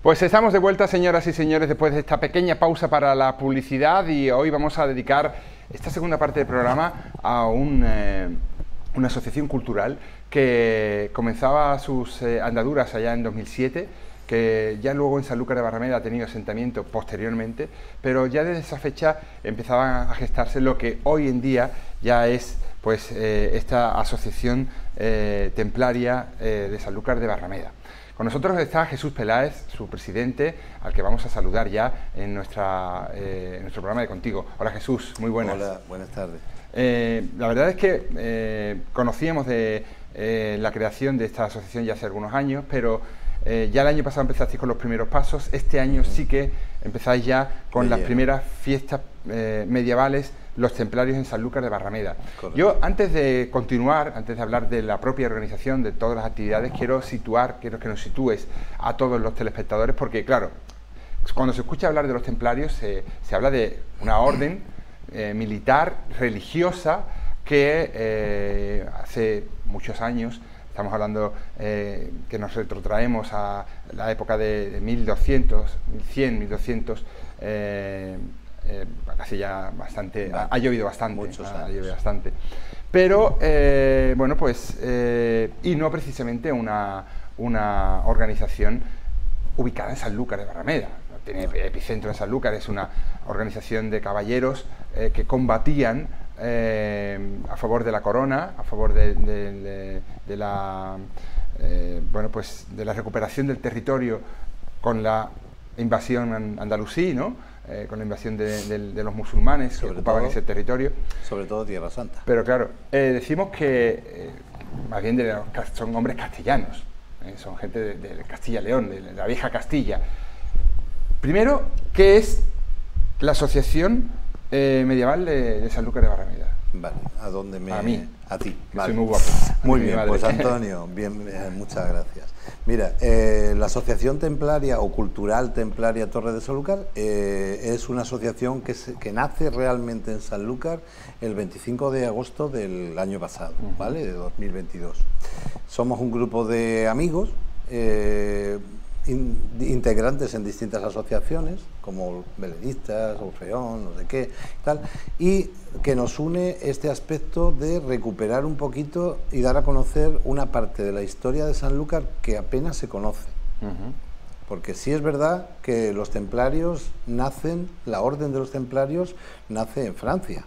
Pues estamos de vuelta, señoras y señores, después de esta pequeña pausa para la publicidad, y hoy vamos a dedicar esta segunda parte del programa a una asociación cultural que comenzaba sus andaduras allá en 2007, que ya luego en Sanlúcar de Barrameda ha tenido asentamiento posteriormente, pero ya desde esa fecha empezaban a gestarse lo que hoy en día ya es pues esta asociación templaria de Sanlúcar de Barrameda. Con nosotros está Jesús Peláez, su presidente, al que vamos a saludar ya en nuestro programa de Contigo. Hola Jesús, muy buenas. Hola, buenas tardes. La verdad es que conocíamos de la creación de esta asociación ya hace algunos años, pero ya el año pasado empezasteis con los primeros pasos. Este año sí que empezáis ya con las primeras fiestas medievales, los templarios en Sanlúcar de Barrameda. Correcto. Yo, antes de continuar, antes de hablar de la propia organización, de todas las actividades, quiero que nos sitúes a todos los telespectadores, porque claro, cuando se escucha hablar de los templarios se habla de una orden militar, religiosa, que hace muchos años, estamos hablando que nos retrotraemos a la época de 1200, 1100, 1200, casi ya bastante, ha llovido bastante, muchos años. Ha llovido bastante, pero bueno, pues y no precisamente una organización ubicada en Sanlúcar de Barrameda. Tiene epicentro en Sanlúcar, es una organización de caballeros que combatían a favor de la corona, a favor de la bueno, pues de la recuperación del territorio con la invasión andalusí, ¿no? Con la invasión de los musulmanes que ocupaban ese territorio. Sobre todo Tierra Santa. Pero claro, decimos que más bien son hombres castellanos, son gente de Castilla y León, de la vieja Castilla. Primero, ¿qué es la Asociación Medieval de Sanlúcar de Barrameda? Vale, ¿a dónde me...? A mí. A ti. Vale. Soy muy guapo. Muy bien, pues Antonio, bien, muchas gracias. Mira, la Asociación Templaria o Cultural Templaria Torre de Sanlúcar es una asociación que nace realmente en Sanlúcar el 25 de agosto del año pasado, ¿vale? De 2022. Somos un grupo de amigos, integrantes en distintas asociaciones como belenistas, Orfeón, no sé qué, tal, y que nos une este aspecto de recuperar un poquito y dar a conocer una parte de la historia de Sanlúcar que apenas se conoce. Porque sí es verdad que los templarios nacen, la orden de los templarios nace en Francia.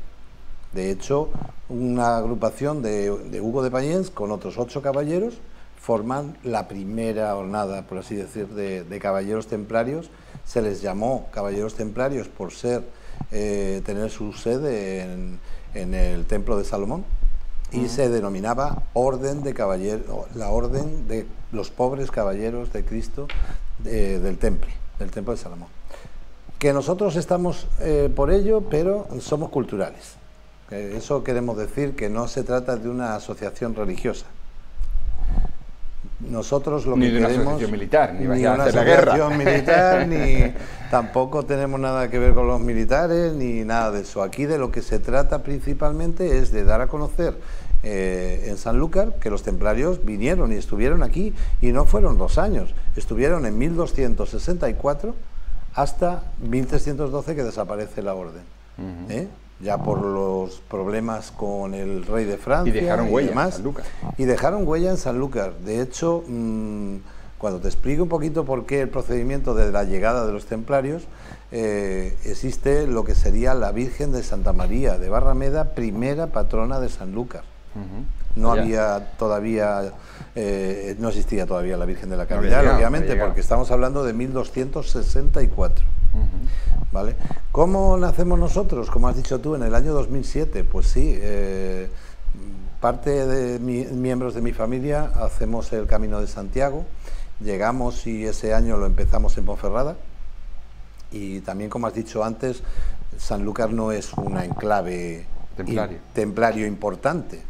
De hecho, una agrupación de Hugo de Payens con otros 8 caballeros forman la primera hornada, por así decir, de caballeros templarios. Se les llamó caballeros templarios por tener su sede en el Templo de Salomón, y se denominaba Orden de Caballeros, la Orden de los Pobres Caballeros de Cristo del Templo de Salomón. Que nosotros estamos por ello, pero somos culturales. Eso queremos decir, que no se trata de una asociación religiosa. Nosotros lo ni que de queremos, una asociación militar, ni una a hacer la guerra. asociación militar, ni tampoco tenemos nada que ver con los militares, ni nada de eso. Aquí de lo que se trata principalmente es de dar a conocer en Sanlúcar que los templarios vinieron y estuvieron aquí, y no fueron 2 años, estuvieron en 1264 hasta 1312, que desaparece la orden. Ya por los problemas con el rey de Francia. Y dejaron huella en Sanlúcar. Y dejaron huella en Sanlúcar. De hecho, cuando te explico un poquito por qué el procedimiento de la llegada de los templarios, existe lo que sería la Virgen de Santa María de Barrameda, primera patrona de Sanlúcar. No había todavía, no existía todavía la Virgen de la Caridad, obviamente, porque estamos hablando de 1264. ¿Vale? ¿Cómo nacemos nosotros? Como has dicho tú, en el año 2007, pues sí, parte de miembros de mi familia hacemos el Camino de Santiago, llegamos y ese año lo empezamos en Ponferrada, y también, como has dicho antes, Sanlúcar no es un enclave templario importante.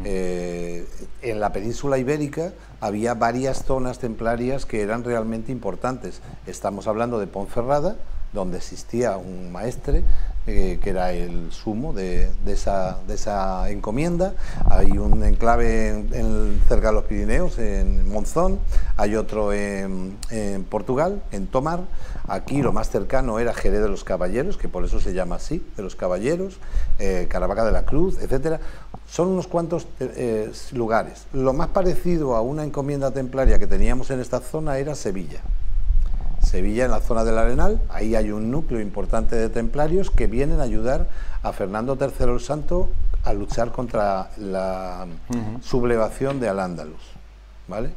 En la península ibérica había varias zonas templarias que eran realmente importantes. Estamos hablando de Ponferrada, donde existía un maestre que era el sumo de esa encomienda. Hay un enclave cerca de los Pirineos, en Monzón, hay otro en Portugal, en Tomar. Aquí lo más cercano era Jerez de los Caballeros, que por eso se llama así, de los Caballeros, Caravaca de la Cruz, etcétera. Son unos cuantos lugares. Lo más parecido a una encomienda templaria que teníamos en esta zona era Sevilla. Sevilla, en la zona del Arenal, ahí hay un núcleo importante de templarios que vienen a ayudar a Fernando III el Santo a luchar contra la sublevación de Al-Ándalus, ¿vale?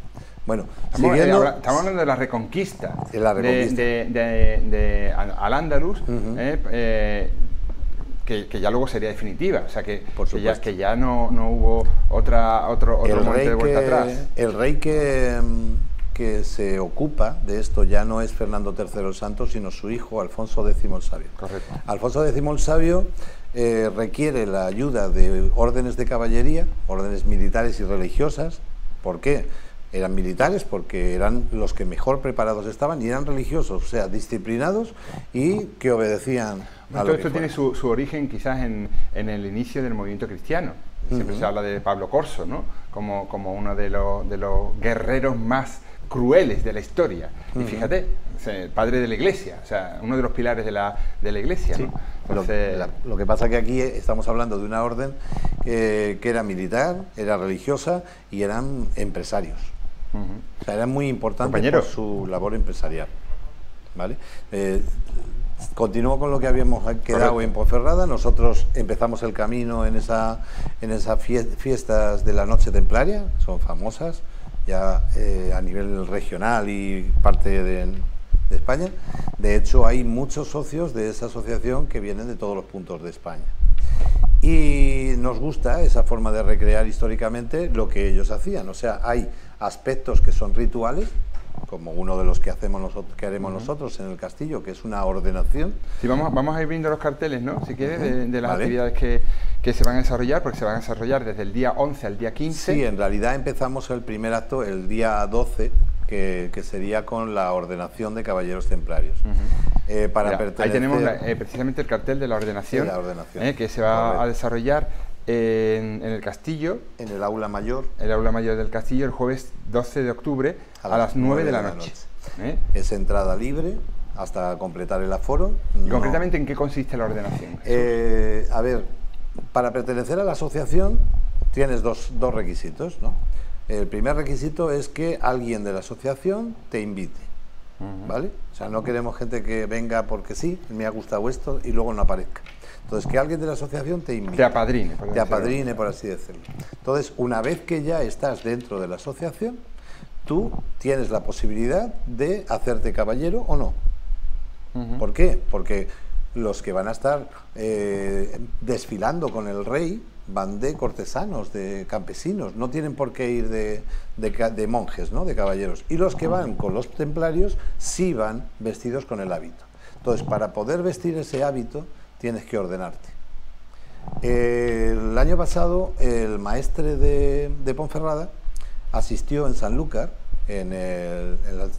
Bueno, estamos hablando de la reconquista, de Al-Ándalus, que ya luego sería definitiva, o sea que ya no hubo otro momento de vuelta atrás. El rey que se ocupa de esto ya no es Fernando III el Santo, sino su hijo Alfonso X el Sabio. Correcto. Alfonso X el Sabio requiere la ayuda de órdenes de caballería, órdenes militares y religiosas. ¿Por qué? Eran militares porque eran los que mejor preparados estaban, y eran religiosos, o sea, disciplinados y que obedecían a Todo esto tiene su origen quizás en el inicio del movimiento cristiano. Siempre se habla de Pablo Corso, ¿no? como uno de los guerreros más crueles de la historia. Y fíjate, padre de la Iglesia, o sea, uno de los pilares de la Iglesia. Sí. ¿no? Entonces, lo que pasa es que aquí estamos hablando de una orden que era militar, era religiosa y eran empresarios. O sea, eran muy importantes por su labor empresarial, ¿vale? Continúo con lo que habíamos quedado en Ponferrada. Nosotros empezamos el camino en esas fiestas de la Noche Templaria, son famosas ya a nivel regional y parte de España. De hecho, hay muchos socios de esa asociación que vienen de todos los puntos de España. Y nos gusta esa forma de recrear históricamente lo que ellos hacían. O sea, hay aspectos que son rituales, como uno de los que haremos nosotros en el castillo, que es una ordenación. Sí, vamos a ir viendo los carteles, ¿no? Si quieres, de las actividades que se van a desarrollar, porque se van a desarrollar desde el día 11 al día 15. Sí, en realidad empezamos el primer acto el día 12, que sería con la ordenación de caballeros templarios. Ahí tenemos precisamente el cartel de la ordenación, que se va a desarrollar en el castillo. En el aula mayor. El aula mayor del castillo, el jueves 12 de octubre a las 9 de la noche. Es entrada libre hasta completar el aforo. ¿Y concretamente en qué consiste la ordenación? A ver, para pertenecer a la asociación tienes dos requisitos, ¿no? El primer requisito es que alguien de la asociación te invite, ¿vale? O sea, no queremos gente que venga porque sí, me ha gustado esto y luego no aparezca. Entonces, que alguien de la asociación te invite. Te apadrine. Por así decirlo. Entonces, una vez que ya estás dentro de la asociación, tú tienes la posibilidad de hacerte caballero o no. ¿Por qué? Porque los que van a estar desfilando con el rey van de cortesanos, de campesinos, no tienen por qué ir de monjes, ¿no? De caballeros. Y los que van con los templarios sí van vestidos con el hábito. Entonces, para poder vestir ese hábito, tienes que ordenarte. El año pasado, el maestre de Ponferrada asistió en Sanlúcar, en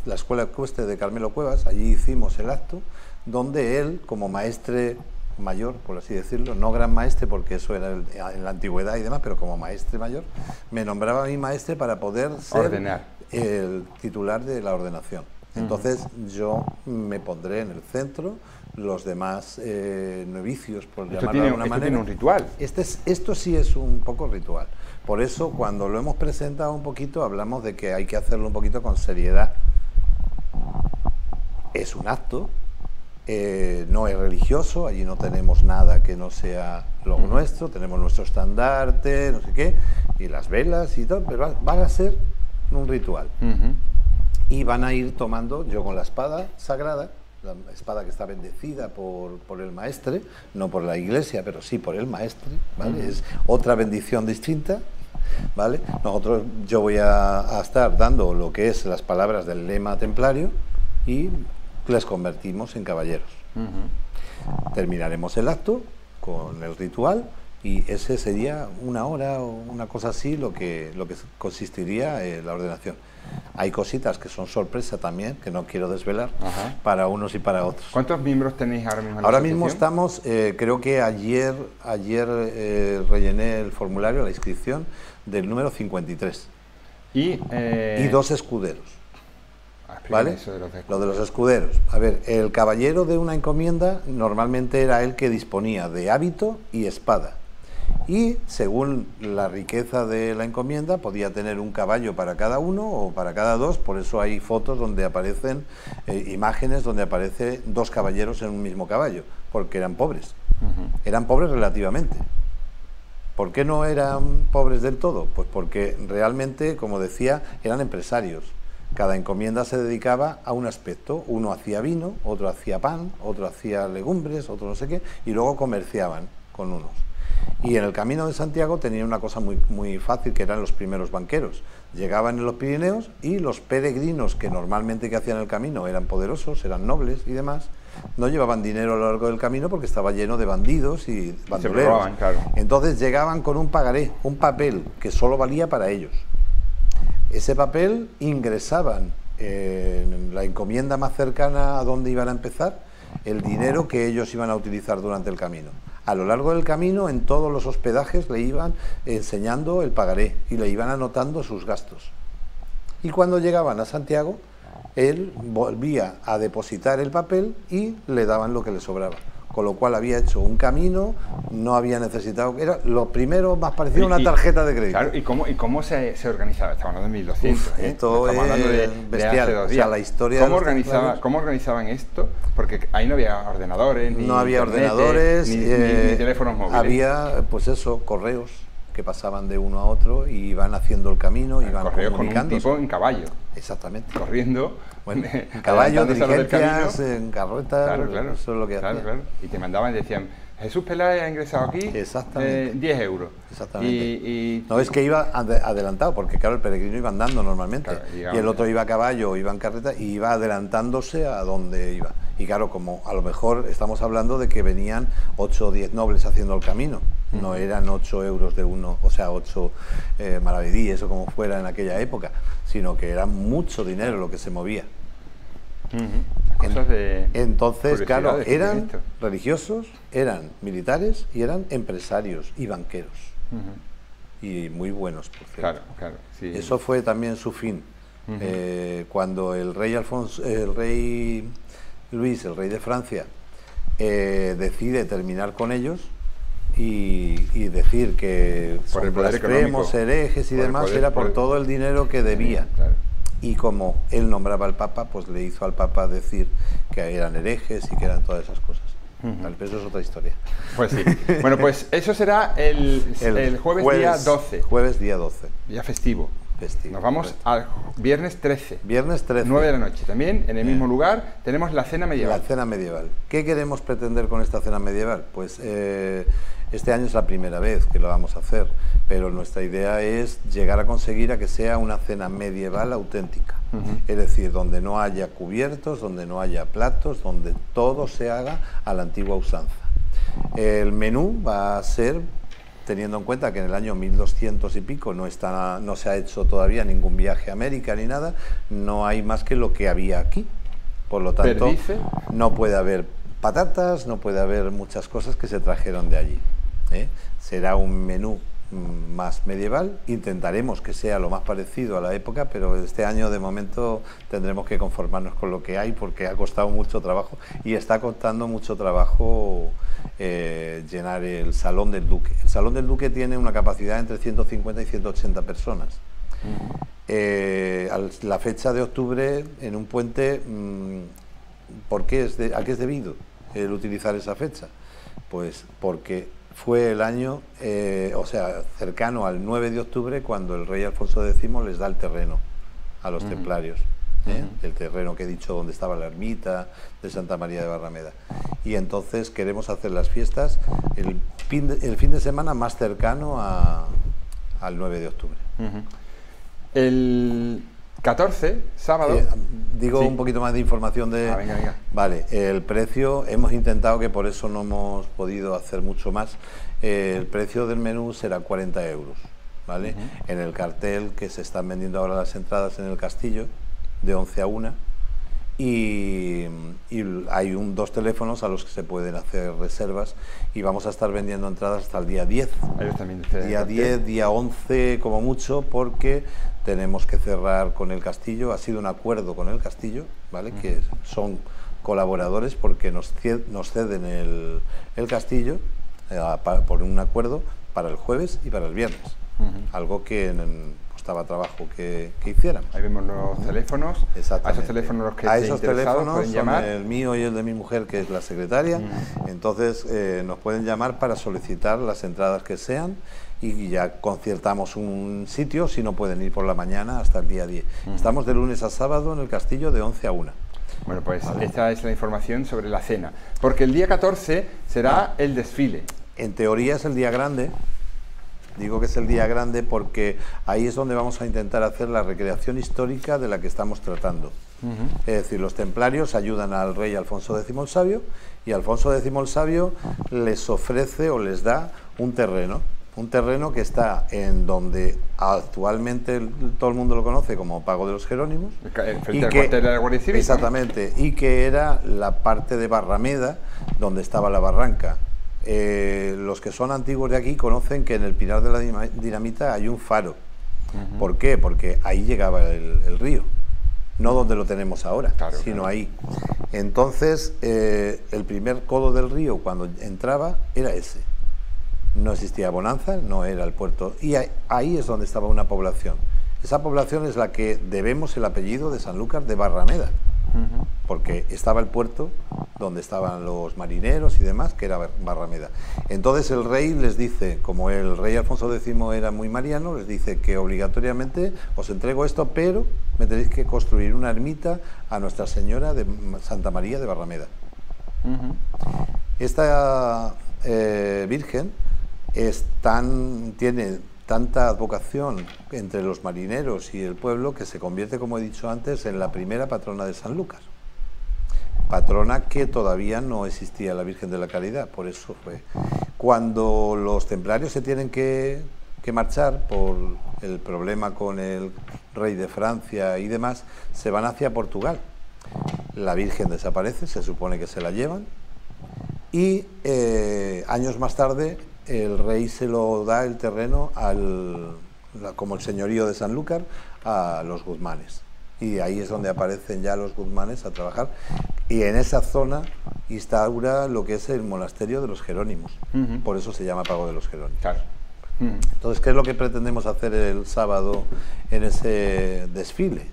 la escuela ecuestre de Carmelo Cuevas. Allí hicimos el acto, donde él, como maestre mayor, por así decirlo, no gran maestre, porque eso era en la antigüedad y demás, pero como maestre mayor, me nombraba a mí maestre para poder ser el titular de la ordenación. Entonces yo me pondré en el centro, los demás novicios, por llamarlo de alguna manera. Esto tiene un ritual. Esto sí es un poco ritual. Por eso, cuando lo hemos presentado un poquito, hablamos de que hay que hacerlo un poquito con seriedad. Es un acto, no es religioso, allí no tenemos nada que no sea lo nuestro, tenemos nuestro estandarte, no sé qué, y las velas y todo, pero van a ser un ritual. Y van a ir tomando, yo con la espada sagrada, la espada que está bendecida por el maestre, no por la iglesia, pero sí por el maestre, ¿vale? Es otra bendición distinta, ¿vale? Yo voy a estar dando lo que es las palabras del lema templario y les convertimos en caballeros. Terminaremos el acto con el ritual y ese sería una hora o una cosa así lo que consistiría la ordenación. Hay cositas que son sorpresa también, que no quiero desvelar, Ajá. para unos y para otros. ¿Cuántos miembros tenéis ahora mismo en la Ahora mismo asociación? estamos, creo que ayer rellené el formulario, la inscripción, del número 53. Y 2 escuderos. ¿Vale? Eso de los escuderos. Lo de los escuderos. A ver, el caballero de una encomienda normalmente era el que disponía de hábito y espada. Y según la riqueza de la encomienda podía tener un caballo para cada uno o para cada dos. Por eso hay fotos donde aparecen imágenes donde aparecen 2 caballeros en un mismo caballo, porque eran pobres. Eran pobres relativamente. ¿Por qué no eran pobres del todo? Pues porque realmente, como decía, eran empresarios. Cada encomienda se dedicaba a un aspecto. Uno hacía vino, otro hacía pan, otro hacía legumbres, otro no sé qué, y luego comerciaban con unos. Y en el Camino de Santiago tenían una cosa muy fácil, que eran los primeros banqueros. Llegaban en los Pirineos y los peregrinos, que normalmente que hacían el camino eran poderosos, eran nobles y demás, no llevaban dinero a lo largo del camino porque estaba lleno de bandidos y bandoleros. Se robaban, claro. Entonces llegaban con un pagaré, un papel que solo valía para ellos. Ese papel ingresaban en la encomienda más cercana a donde iban a empezar el dinero que ellos iban a utilizar durante el camino. A lo largo del camino, en todos los hospedajes le iban enseñando el pagaré y le iban anotando sus gastos. Y cuando llegaban a Santiago, él volvía a depositar el papel y le daban lo que le sobraba. Con lo cual había hecho un camino, no había necesitado... Era lo primero más parecido a una tarjeta de crédito. Claro, ¿y cómo se organizaba? Estamos hablando de 1200, Esto estamos hablando de bestial. hace 2 días. O sea, la historia ¿Cómo organizaban esto? Porque ahí no había ordenadores, ni no había internet, ordenadores, ni teléfonos móviles. Había, pues eso, correos que pasaban de uno a otro y iban haciendo el camino, iban correos comunicándose. con un tipo en caballo. Exactamente. Corriendo. Bueno, en caballo, diligencias, en carretas, claro, eso es lo que hacían. Claro. Y te mandaban y decían, Jesús Peláez ha ingresado aquí, 10 euros. Exactamente. No, es que iba adelantado, porque claro, el peregrino iba andando normalmente, claro, y el otro iba a caballo, iba en carreta, y iba adelantándose a donde iba. Y claro, como a lo mejor estamos hablando de que venían 8 o 10 nobles haciendo el camino, no eran 8 euros de uno, o sea, 8 maravedíes o como fuera en aquella época, sino que era mucho dinero lo que se movía. Entonces, claro, eran religiosos, eran militares y eran empresarios y banqueros. Y muy buenos, por cierto. Claro, sí. Eso fue también su fin. Cuando el rey Luis, el rey de Francia, decide terminar con ellos y decir que son blasfemos, herejes y demás, era por todo el dinero que debía. Claro. Y como él nombraba al Papa, pues le hizo al Papa decir que eran herejes y que eran todas esas cosas. Pero eso es otra historia. Pues sí. Bueno, pues eso será el jueves día 12. Jueves día 12. Día festivo. Nos vamos al viernes 13. Viernes 13. 9 de la noche. También en el mismo lugar tenemos la cena medieval. La cena medieval. ¿Qué queremos pretender con esta cena medieval? Pues este año es la primera vez que lo vamos a hacer, pero nuestra idea es llegar a conseguir a que sea una cena medieval auténtica. Es decir, donde no haya cubiertos, donde no haya platos, donde todo se haga a la antigua usanza. El menú va a ser, teniendo en cuenta que en el año 1200 y pico no se ha hecho todavía ningún viaje a América ni nada, no hay más que lo que había aquí. Por lo tanto, no puede haber patatas, no puede haber muchas cosas que se trajeron de allí. Será un menú más medieval, intentaremos que sea lo más parecido a la época, pero este año de momento tendremos que conformarnos con lo que hay porque ha costado mucho trabajo y está costando mucho trabajo llenar el Salón del Duque. El Salón del Duque tiene una capacidad entre 150 y 180 personas. A la fecha de octubre, en un puente, ¿a qué es debido el utilizar esa fecha? Pues porque fue el año, cercano al 9 de octubre, cuando el rey Alfonso X les da el terreno a los templarios, el terreno que he dicho donde estaba la ermita de Santa María de Barrameda. Y entonces queremos hacer las fiestas el fin de semana más cercano al 9 de octubre. El 14, sábado... digo un poquito más de información de... Venga. Vale, el precio, hemos intentado, que por eso no hemos podido hacer mucho más, el precio del menú será 40 euros, ¿vale? En el cartel que se están vendiendo ahora las entradas en el Castillo, de 11 a 1, y hay dos teléfonos a los que se pueden hacer reservas, y vamos a estar vendiendo entradas hasta el día 10. Día 10, día 11 como mucho, porque tenemos que cerrar con el Castillo. Ha sido un acuerdo con el Castillo, ¿vale? Que son colaboradores porque nos ceden el Castillo por un acuerdo para el jueves y para el viernes, algo que costaba trabajo que hicieran. Ahí vemos los teléfonos. Exactamente. A esos teléfonos los que a estén esos interesados teléfonos pueden llamar. son el mío y el de mi mujer, que es la secretaria. Entonces nos pueden llamar para solicitar las entradas que sean, y ya concertamos un sitio, si no pueden ir por la mañana hasta el día 10. Estamos de lunes a sábado en el Castillo de 11 a 1. Bueno, pues esta es la información sobre la cena, porque el día 14 será el desfile. En teoría es el día grande. Digo que es el día grande porque ahí es donde vamos a intentar hacer la recreación histórica de la que estamos tratando. Es decir, los templarios ayudan al rey Alfonso X el Sabio, y Alfonso X el Sabio les ofrece o les da un terreno que está en donde actualmente todo el mundo lo conoce como Pago de los Jerónimos. Frente al cuartel de la Guardia Civil. Exactamente, y que era la parte de Barrameda donde estaba la barranca. Los que son antiguos de aquí conocen que en el Pinar de la Dinamita hay un faro. ¿Por qué? Porque ahí llegaba el río, no donde lo tenemos ahora, sino ahí. Entonces, el primer codo del río cuando entraba era ese. No existía Bonanza, no era el puerto, y ahí es donde estaba una población. Esa población es la que debemos el apellido de Sanlúcar de Barrameda, porque estaba el puerto donde estaban los marineros y demás, que era Barrameda. Entonces el rey les dice, como el rey Alfonso X era muy mariano, les dice que obligatoriamente os entrego esto, pero me tenéis que construir una ermita a Nuestra Señora de Santa María de Barrameda. Esta Virgen tiene tanta advocación entre los marineros y el pueblo que se convierte, como he dicho antes, en la primera patrona de Sanlúcar. Patrona que todavía no existía la Virgen de la Caridad, por eso fue. Cuando los templarios se tienen que marchar por el problema con el rey de Francia y demás, se van hacia Portugal. La Virgen desaparece, se supone que se la llevan, y años más tarde el rey se lo da el terreno como el señorío de Sanlúcar a los Guzmanes, y ahí es donde aparecen ya los Guzmanes a trabajar, y en esa zona instaura lo que es el monasterio de los Jerónimos. Por eso se llama Pago de los Jerónimos. Entonces, ¿qué es lo que pretendemos hacer el sábado en ese desfile?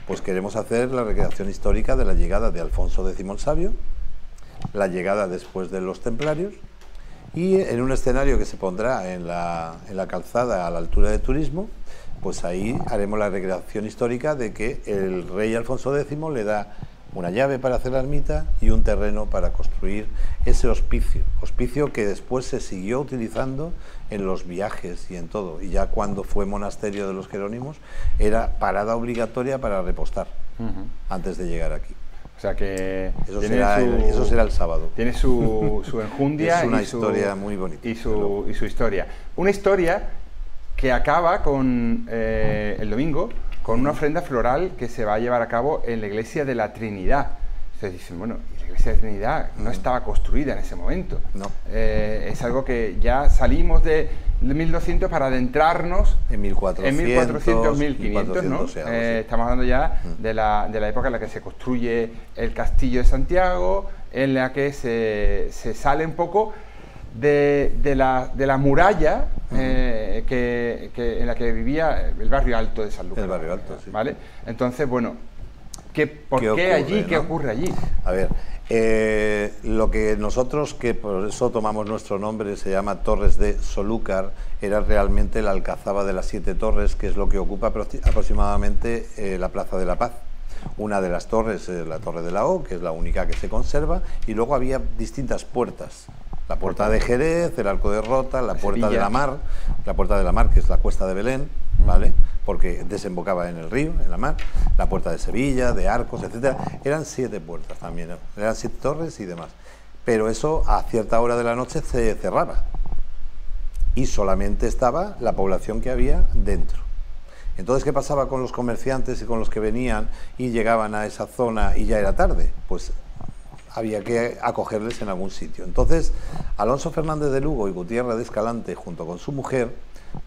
Pues queremos hacer la recreación histórica de la llegada de Alfonso X el Sabio, la llegada después de los templarios, y en un escenario que se pondrá en la calzada a la altura de Turismo, pues ahí haremos la recreación histórica de que el rey Alfonso X le da una llave para hacer la ermita y un terreno para construir ese hospicio que después se siguió utilizando en los viajes y en todo, y ya cuando fue monasterio de los Jerónimos era parada obligatoria para repostar antes de llegar aquí. O sea que eso será el sábado. Tiene su enjundia. Es una historia muy bonita. Y su historia. Una historia que acaba con el domingo, con una ofrenda floral que se va a llevar a cabo en la iglesia de la Trinidad. Ustedes dicen, bueno, la iglesia de Trinidad no estaba construida en ese momento. No. Es algo que ya salimos de 1200 para adentrarnos en 1400, 1500, ¿no? Estamos hablando ya de la época en la que se construye el Castillo de Santiago, en la que se sale un poco de la muralla en la que vivía el barrio alto de Sanlúcar. El barrio alto, sí. ¿Vale? Entonces, bueno, ¿por qué allí? ¿Qué ocurre allí? A ver, lo que nosotros, que por eso tomamos nuestro nombre, se llama Torres de Solúcar, era realmente la alcazaba de las 7 torres, que es lo que ocupa aproximadamente la Plaza de la Paz. Una de las torres es la Torre de la O, que es la única que se conserva, y luego había distintas puertas. La puerta de Jerez, el Arco de Rota, la puerta de la Mar, que es la Cuesta de Belén, ¿vale? Porque desembocaba en el río, en la mar, la puerta de Sevilla, de Arcos, etcétera. Eran 7 puertas también, ¿no? Eran 7 torres y demás. Pero eso a cierta hora de la noche se cerraba. y solamente estaba la población que había dentro. Entonces, ¿qué pasaba con los comerciantes y con los que venían y llegaban a esa zona y ya era tarde? Pues había que acogerles en algún sitio. Entonces, Alonso Fernández de Lugo y Gutiérrez de Escalante, junto con su mujer,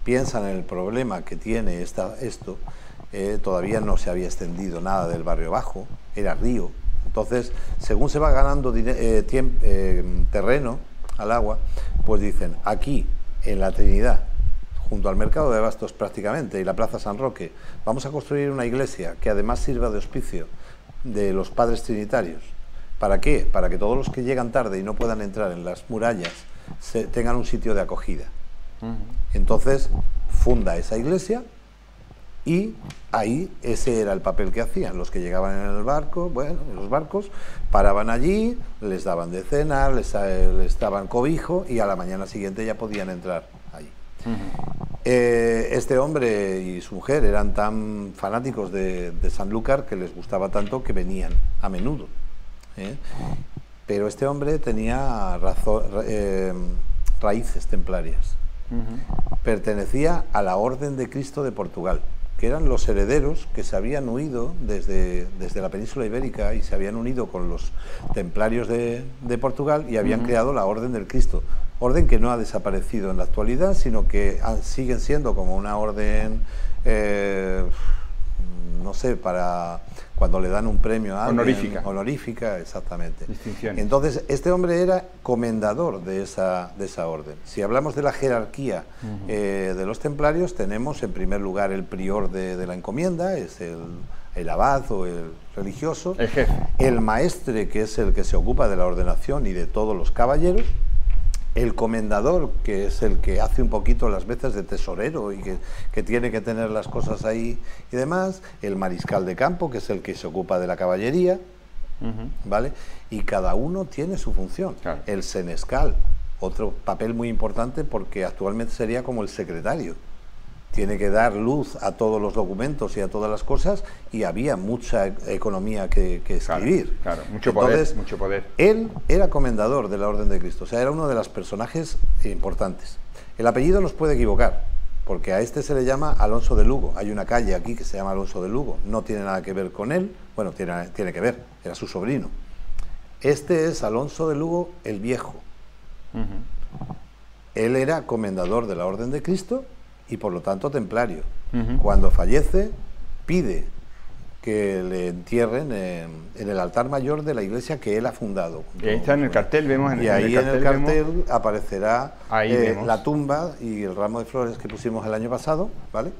piensan en el problema que tiene esto. Todavía no se había extendido nada del barrio bajo, era río. Entonces, según se va ganando terreno al agua, pues dicen, aquí, en la Trinidad, junto al mercado de abastos prácticamente, y la Plaza San Roque, vamos a construir una iglesia que además sirva de hospicio de los padres trinitarios. ¿Para qué? Para que todos los que llegan tarde y no puedan entrar en las murallas tengan un sitio de acogida. Entonces, funda esa iglesia y ahí ese era el papel que hacían. Los que llegaban en el barco, bueno, en los barcos, paraban allí, les daban de cenar, les daban cobijo y a la mañana siguiente ya podían entrar allí. Este hombre y su mujer eran tan fanáticos de Sanlúcar que les gustaba tanto que venían a menudo. Pero este hombre tenía raíces templarias. Pertenecía a la Orden de Cristo de Portugal, que eran los herederos que se habían huido desde la península ibérica y se habían unido con los templarios de Portugal y habían creado la Orden del Cristo. Orden que no ha desaparecido en la actualidad, sino que siguen siendo como una orden, no sé, para cuando le dan un premio a alguien, honorífica, exactamente. Distinciones. Entonces, este hombre era comendador de esa orden. Si hablamos de la jerarquía de los templarios, tenemos en primer lugar el prior de la encomienda, es el abad o el religioso, el jefe. El maestre, que es el que se ocupa de la ordenación y de todos los caballeros, el comendador, que es el que hace un poquito las veces de tesorero y que tiene que tener las cosas ahí y demás, el mariscal de campo, que es el que se ocupa de la caballería, ¿vale? Y cada uno tiene su función. Claro. El senescal, otro papel muy importante porque actualmente sería como el secretario. Tiene que dar luz a todos los documentos y a todas las cosas, y había mucha economía que escribir. Claro, mucho poder, mucho poder. Él era comendador de la Orden de Cristo, o sea, era uno de los personajes importantes. El apellido nos puede equivocar, porque a este se le llama Alonso de Lugo. Hay una calle aquí que se llama Alonso de Lugo, no tiene nada que ver con él, bueno, tiene que ver, era su sobrino. Este es Alonso de Lugo el Viejo. Él era comendador de la Orden de Cristo y por lo tanto templario. Cuando fallece, pide que le entierren en el altar mayor de la iglesia que él ha fundado. Y ahí está en el cartel, vemos y ahí en el cartel aparecerá la tumba y el ramo de flores que pusimos el año pasado, ¿vale?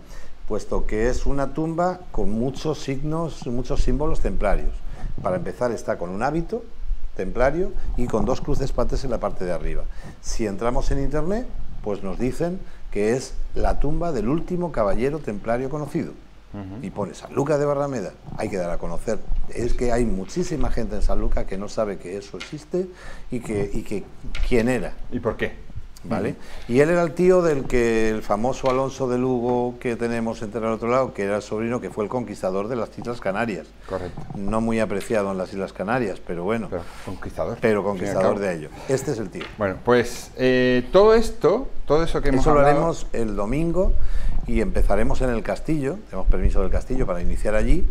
Puesto que es una tumba con muchos signos, muchos símbolos templarios. Para empezar, está con un hábito templario y con dos cruces pates en la parte de arriba. Si entramos en internet, pues nos dicen que es la tumba del último caballero templario conocido. Y pone Sanlúcar de Barrameda, hay que dar a conocer. Es que hay muchísima gente en Sanlúcar que no sabe que eso existe y que quién era. ¿Y por qué? ¿Vale? Y él era el tío del que el famoso Alonso de Lugo que tenemos entre el otro lado, que era el sobrino que fue el conquistador de las Islas Canarias. Correcto. No muy apreciado en las Islas Canarias, pero bueno. Pero conquistador. Pero conquistador de ello. Este es el tío. Bueno, pues todo eso que hemos hablado... lo haremos el domingo y empezaremos en el castillo. Tenemos permiso del castillo para iniciar allí.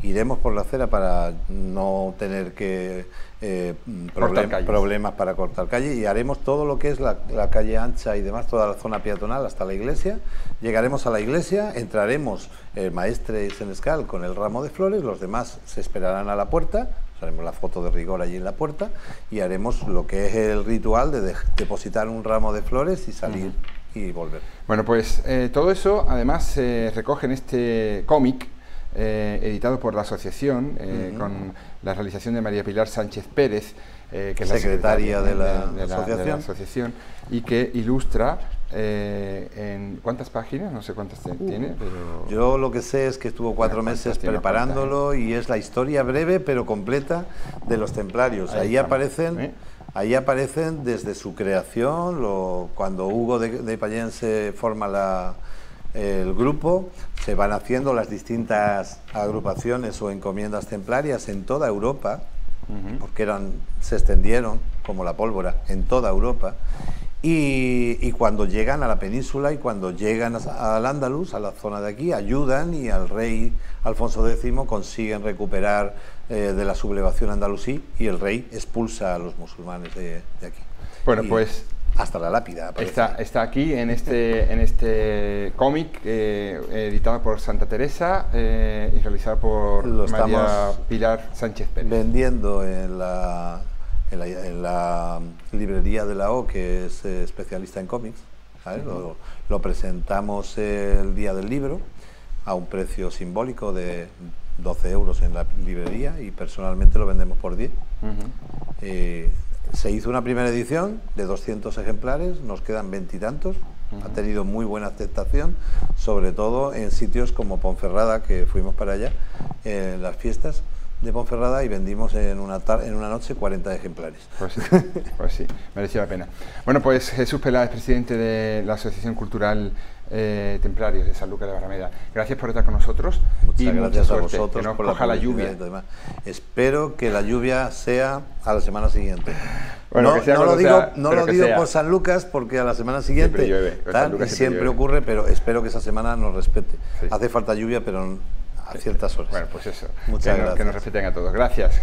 Iremos por la acera para no tener que... problemas para cortar calle, y haremos todo lo que es la calle ancha y demás, toda la zona peatonal hasta la iglesia. Llegaremos a la iglesia, entraremos el maestre senescal con el ramo de flores, los demás se esperarán a la puerta, haremos la foto de rigor allí en la puerta y haremos lo que es el ritual de depositar un ramo de flores y salir y volver. Bueno, pues todo eso además se recoge en este cómic editado por la asociación, con la realización de María Pilar Sánchez Pérez, que es secretaria de la asociación, y que ilustra en ¿cuántas páginas? No sé cuántas tiene, pero... Yo lo que sé es que estuvo 4 meses preparándolo y es la historia breve pero completa de los templarios. Ahí aparecen desde su creación, cuando Hugo de Payén se forma el grupo, se van haciendo las distintas agrupaciones o encomiendas templarias en toda Europa, porque se extendieron como la pólvora en toda Europa, Y cuando llegan a la península y cuando llegan al Andalus, a la zona de aquí, ayudan y al rey Alfonso X consiguen recuperar de la sublevación andalusí y el rey expulsa a los musulmanes de aquí. Bueno, y pues hasta la lápida. Está aquí en este cómic editado por Santa Teresa y realizado por María Pilar Sánchez Pérez. Vendiendo en la librería de la O, que es especialista en cómics, ¿sabes? Lo presentamos el día del libro a un precio simbólico de 12 euros en la librería y personalmente lo vendemos por 10. Se hizo una primera edición de 200 ejemplares, nos quedan 20 y tantos, ha tenido muy buena aceptación, sobre todo en sitios como Ponferrada, que fuimos para allá en las fiestas de Ponferrada y vendimos en una noche 40 ejemplares. Pues sí, mereció la pena. Bueno, pues Jesús Peláez, presidente de la Asociación Cultural Templarios de Sanlúcar de Barrameda, gracias por estar con nosotros. Muchas gracias a vosotros que nos por coja la lluvia. Espero que la lluvia sea a la semana siguiente. Bueno, no lo digo por San Lucas, porque a la semana siguiente siempre ocurre, pero espero que esa semana nos respete. Sí. Hace falta lluvia, pero a ciertas horas. Bueno, pues eso. Muchas gracias. Que nos respeten a todos. Gracias, Jesús.